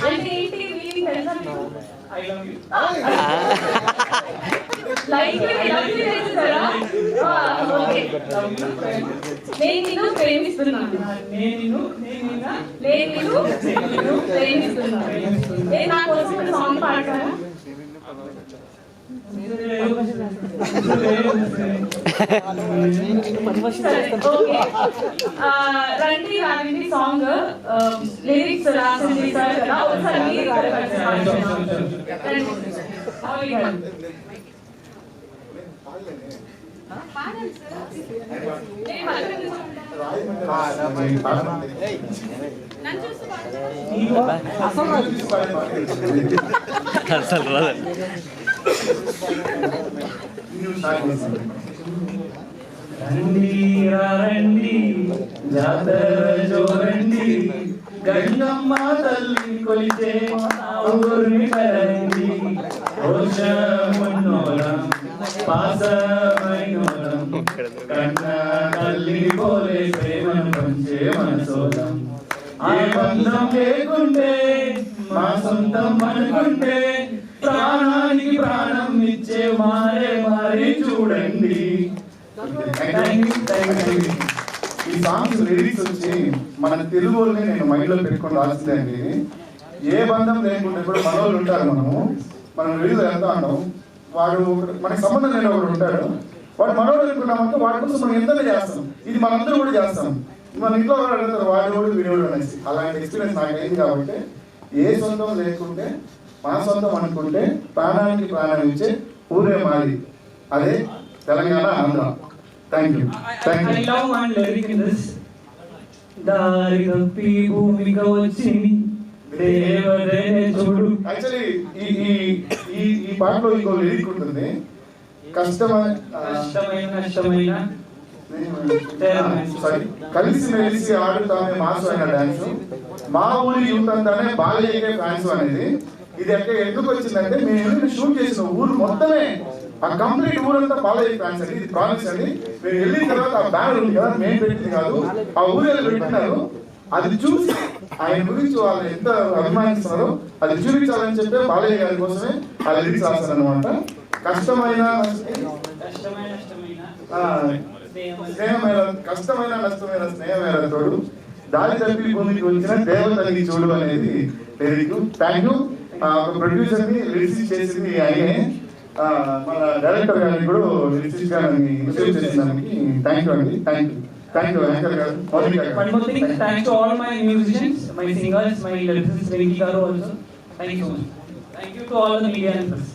అంటే ఏంటి మీనింగ్ తెలుసా మీకు? I love you. Like love you తెలుసారా? ఓకే. నేను నిన్ను ప్రేమిస్తున్నాను. నేను నిన్ను ప్రేమిస్తున్నాను. ఏ నా కోసం ఒక సాంగ్ పాడతారా? రండి రాండి సాంగ్ లిరిక్స్ రాసింది సార్ కదా, ఒకసారి మీరు అసలు రాదు. రండి రండి జాతర చూడండి, గంగమ్మ తల్లి కొలిచే ఊరిని కరండి. రోషమున్నోరం పాసమైనోరం, కన్న తల్లి పోలే ప్రేమను పంచే మనసోలం. ఆ బంధం లేకుంటే మా సొంతం అనుకుంటే, ప్రాణానికి ప్రాణం ఇచ్చే మారే మారి చూడండి. ఈ సాంగ్స్ లిరిక్స్ వచ్చి మన తెలుగు వాళ్ళని నేను మైండ్ లో పెట్టుకొని రాసిందండి. ఏ బంధం లేకుండా ఇప్పుడు మనోళ్ళు ఉంటారు, మనం వీడియో వెళ్తా ఉంటాం, వాడు మనకి సంబంధం లేని ఒకడు ఉంటాడు, వాడు మనోడు అనుకున్నామంటే వాడి కోసం మనం ఎంత చేస్తాం, ఇది మనందరూ కూడా చేస్తాం. మన ఇంట్లో వాడు అడుగుతారు వాడు వీడియోడు అనేసి. అలాంటి ఎక్స్పీరియన్స్ నాకు అయింది కాబట్టి, ఏ సొంతం లేకుంటే మన సొంతం అనుకుంటే ప్రాణానికి ప్రాణం ఇచ్చే ఊరే మాది, అదే Telangana, Andhra. Thank you. I love one lyric in this. దారి తప్పి భూమిగా వచ్చింది దేవదేనే చూడు. యాక్చువల్లీ ఈ పాటలో ఇంకో లిరిక్ ఉంటుంది, కలిసి మెలిసి ఆడుతామే మాసు అయిన డాన్స్, మా ఊరి యూత్ అంతానే బాలయ్యకే ఫ్యాన్స్ అనేది. ఇది ఎందుకు వచ్చిందంటే, మేము షూట్ చేసిన ఊరు మొత్తమే, ఆ కంప్లీట్ ఊరంతా బాలయ్య ఫ్యాన్స్ అండి. ఇది ప్రామిస్ అండి. మేము వెళ్ళిన తర్వాత ఆ బ్యానర్ ఉంది కదా, మేము పెట్టింది కాదు, ఆ ఊరు పెట్టినారు. అది చూసి ఆయన గురించి వాళ్ళు ఎంత అభిమానిస్తున్నారో అది చూపించాలని చెప్పి బాలయ్య గారి కోసమే ఆ లిరిక్స్ రాస్తారు అనమాట. కష్టమైన నష్టమైన స్నేహమైన తోడు, దారి తప్పి భూమికి వచ్చిన దేవతని చూడు అనేది లిరిక్. Thank you. ప్రొడ్యూసర్ ని రిలీజ్ చేసింది ఆయనే, మన డైరెక్టర్ గారికి కూడా రిలీజ్ గారిని రిసీవ్ చేసిన దానికి థ్యాంక్ యూ అండి. Thank you. Thank you, Anchor garu. One more thing, thanks to all my musicians, my singers, my lyricists, Venki garu also. Thank you so much. Thank you to all the media members.